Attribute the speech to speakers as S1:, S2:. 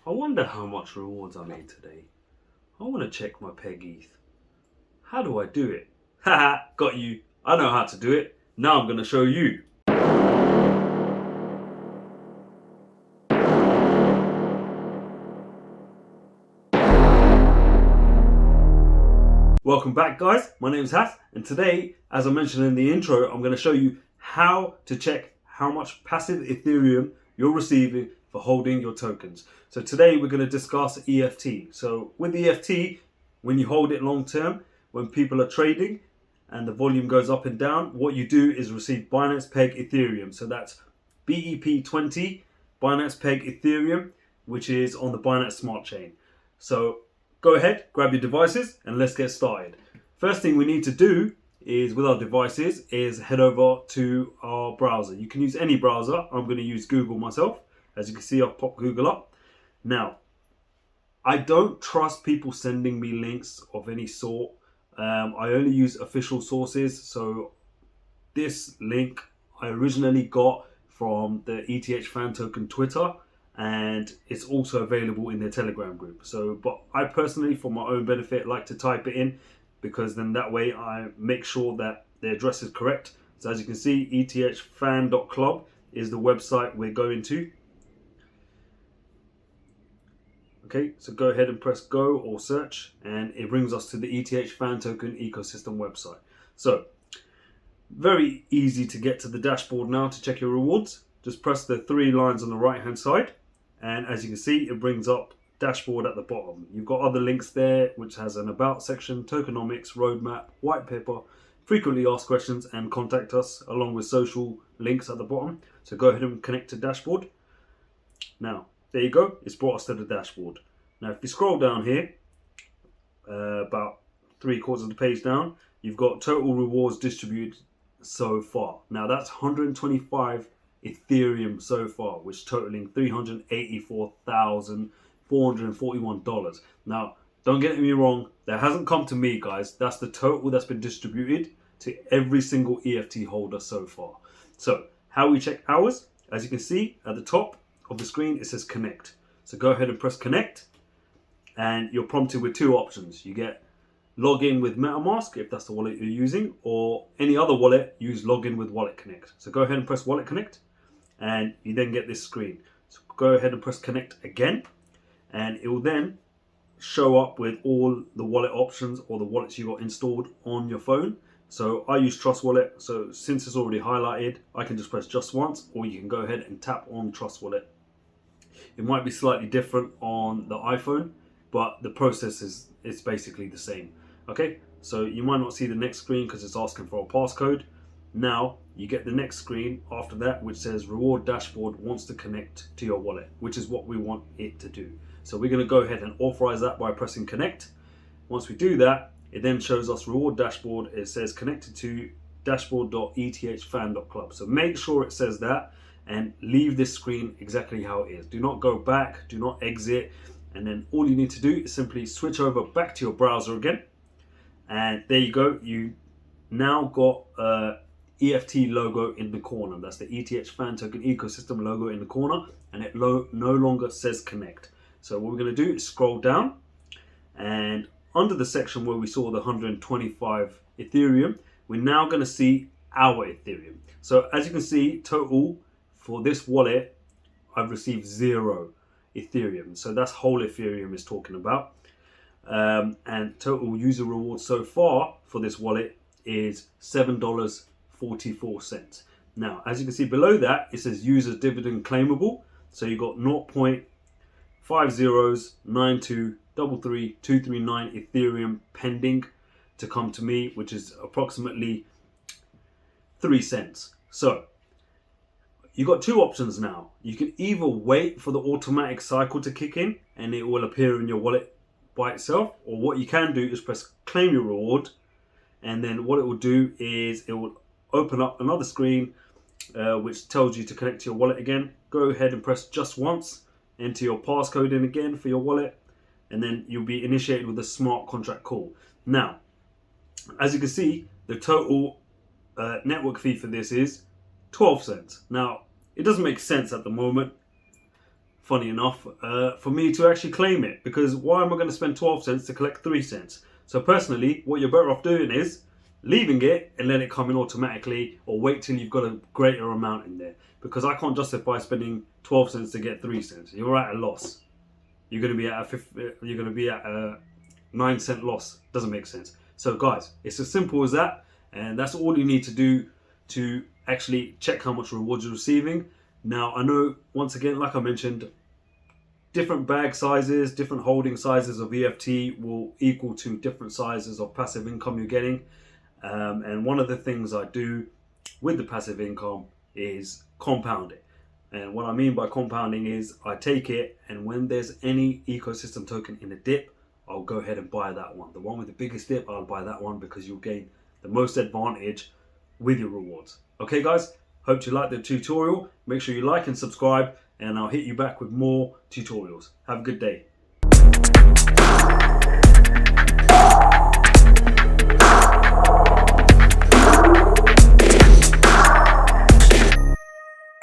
S1: I wonder how much rewards I made today. I want to check my peg ETH. How do I do it? Haha, got you. I know how to do it. Now I'm going to show you. Welcome back, guys. My name is Hath, and today, as I mentioned in the intro, I'm going to show you how to check how much passive Ethereum you're receiving for holding your tokens. So today we're going to discuss EFT. So with EFT, when you hold it long term, when people are trading and the volume goes up and down, what you do is receive Binance Peg Ethereum. So that's BEP20 Binance Peg Ethereum, which is on the Binance Smart Chain. So go ahead, grab your devices, and let's get started. First thing we need to do is, with our devices, is head over to our browser. You can use any browser. I'm going to use Google myself. As you can see, I've popped Google up. Now, I don't trust people sending me links of any sort. I only use official sources. So this link I originally got from the ETHFANTOKEN Twitter, and it's also available in their Telegram group. So, but I personally, for my own benefit, like to type it in, because then that way I make sure that the address is correct. So as you can see, ETHFan.club is the website we're going to. Okay, so go ahead and press go or search, and it brings us to the ETHFANTOKEN ecosystem website. So very easy to get to the dashboard now to check your rewards. Just press the three lines on the right hand side, and as you can see, it brings up dashboard at the bottom. You've got other links there, which has an about section, tokenomics, roadmap, white paper, frequently asked questions, and contact us, along with social links at the bottom. So go ahead and connect to dashboard. Now there you go, it's brought us to the dashboard. Now if you scroll down here, about 3/4 of the page down, you've got total rewards distributed so far. Now that's 125 Ethereum so far, which totaling $384,441. Now don't get me wrong, that hasn't come to me, guys. That's the total that's been distributed to every single EFT holder so far. So how we check ours, as you can see at the top of the screen, it says connect. So go ahead and press connect, and you're prompted with two options. You get login with MetaMask if that's the wallet you're using, or any other wallet, use login with Wallet Connect. So go ahead and press Wallet Connect, and you then get this screen. So go ahead and press connect again, and it will then show up with all the wallet options or the wallets you got installed on your phone. So I use Trust Wallet, so since it's already highlighted, I can just press just once, or you can go ahead and tap on Trust Wallet. It might be slightly different on the iPhone, but the process is basically the same. Okay, so you might not see the next screen because it's asking for a passcode. Now you get the next screen after that, which says reward dashboard wants to connect to your wallet, which is what we want it to do. So we're going to go ahead and authorize that by pressing connect. Once we do that, it then shows us reward dashboard. It says connected to dashboard.ethfan.club. So make sure it says that, and leave this screen exactly how it is. Do not go back, do not exit, and then all you need to do is simply switch over back to your browser again, and there you go. You now got EFT logo in the corner. That's the ETHFANTOKEN ecosystem logo in the corner, and it no longer says connect. So what we're going to do is scroll down, and under the section where we saw the 125 Ethereum, we're now going to see our Ethereum. So as you can see, total for this wallet, I've received 0 Ethereum. So that's whole Ethereum is talking about. And total user reward so far for this wallet is $7.44. Now, as you can see below that, it says user dividend claimable. So you got 0.5092333239 Ethereum pending to come to me, which is approximately 3 cents. So you got two options now. You can either wait for the automatic cycle to kick in and it will appear in your wallet by itself, or what you can do is press claim your reward, and then what it will do is it will open up another screen which tells you to connect to your wallet again. Go ahead and press just once, enter your passcode in again for your wallet, and then you'll be initiated with a smart contract call. Now, as you can see, the total network fee for this is 12 cents. Now, it doesn't make sense at the moment funny enough, for me to actually claim it, because why am I going to spend 12 cents to collect 3 cents? So personally, what you're better off doing is leaving it and let it come in automatically, or wait till you've got a greater amount in there, because I can't justify spending 12 cents to get 3 cents. You're at a loss. You're going to be at a 9 cent loss. Doesn't make sense. So guys, it's as simple as that, and that's all you need to do to actually check how much reward you're receiving. Now, I know, once again, like I mentioned, different bag sizes, different holding sizes of EFT will equal to different sizes of passive income you're getting. And one of the things I do with the passive income is compound it. And what I mean by compounding is I take it, and when there's any ecosystem token in a dip, I'll go ahead and buy that one. The one with the biggest dip, I'll buy that one, because you'll gain the most advantage with your rewards. Okay guys, hope you liked the tutorial. Make sure you like and subscribe, and I'll hit you back with more tutorials. Have a good day.